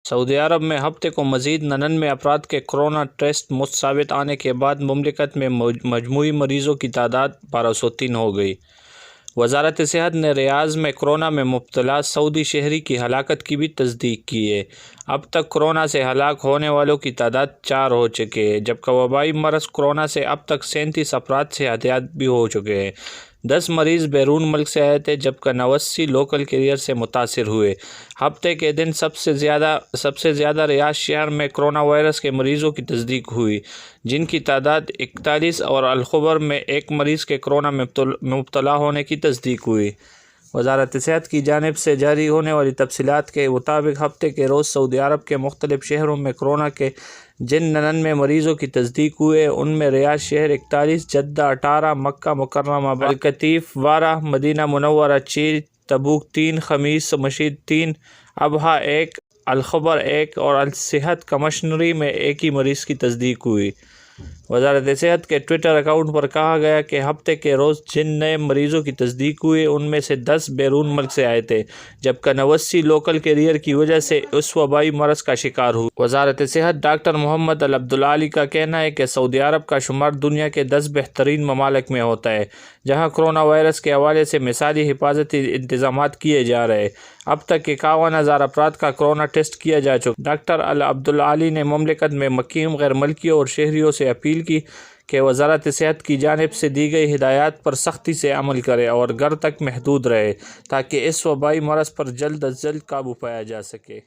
سعودی عرب میں ہفتے کو مزید 99 افراد کے کورونا ٹیسٹ مثبت آنے کے بعد مملکت میں مجموعی مریضوں کی تعداد 1203 ہو گئی۔ وزارت صحت نے ریاض میں کورونا میں مبتلا سعودی شہری کی ہلاکت کی بھی تصدیق کی ہے۔ اب تک کورونا سے ہلاک ہونے والوں کی تعداد 4 ہو چکی ہے، جبکہ وبائی مرض کورونا سے اب تک 37 افراد صحتیاب بھی ہو چکے ہیں۔ 10 مریض بیرون ملک سے آئے تھے، جبکہ 89 لوکل کیریئر سے متاثر ہوئے۔ ہفتے کے دن سب سے زیادہ ریاض شہر میں کورونا وائرس کے مریضوں کی تصدیق ہوئی، جن کی تعداد 41 اور الخبر میں 1 مریض کے کورونا میں مبتلا ہونے کی تصدیق ہوئی۔ وزارت صحت کی جانب سے جاری ہونے والی تفصیلات کے مطابق ہفتے کے روز سعودی عرب کے مختلف شہروں میں کورونا کے جن 99 مریضوں کی تصدیق ہوئی ہے، ان میں ریاض شہر 41، جدہ 18، مکہ مکرمہ القطیف 12، مدینہ منورہ 6، تبوک 3، خمیس مشید 3، ابہا 1، الخبر 1 اور الصحت کمشنری میں 1 ہی مریض کی تصدیق ہوئی۔ وزارت صحت کے ٹویٹر اکاؤنٹ پر کہا گیا کہ ہفتے کے روز جن نئے مریضوں کی تصدیق ہوئی ان میں سے 10 بیرون ملک سے آئے تھے، جبکہ 89 لوکل کیریئر کی وجہ سے اس وبائی مرض کا شکار ہوئے۔ وزارت صحت ڈاکٹر محمد العبدالعالی کا کہنا ہے کہ سعودی عرب کا شمار دنیا کے 10 بہترین ممالک میں ہوتا ہے، جہاں کورونا وائرس کے حوالے سے مثالی حفاظتی انتظامات کیے جا رہے ہیں۔ اب تک 51,000 افراد کا کورونا ٹیسٹ کیا جا چکا۔ ڈاکٹر العبدالعالی نے مملکت میں مقیم غیر ملکیوں اور شہریوں سے اپیل کی کہ وزارت صحت کی جانب سے دی گئی ہدایات پر سختی سے عمل کریں اور گھر تک محدود رہیں، تاکہ اس وبائی مرض پر جلد از جلد قابو پایا جا سکے۔